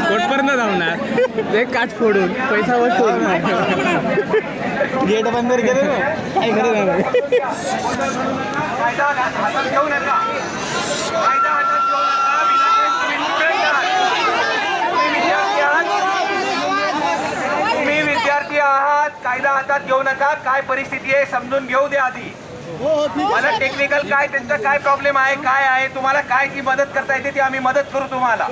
कोटपर्यंत जाऊणार एक काठ फोडून पैसा वसूल गेट बंद केलं ना काय खरं नाही तुम्ही विद्यार्थी आहात कायदा हातात घेऊ नका काय परिस्थिती आहे समजून घेऊ दे आधी मला टेक्निकल काय त्यांचा काय प्रॉब्लेम आहे काय आहे तुम्हाला काय ती मदत करता येते ती आम्ही मदत करू तुम्हाला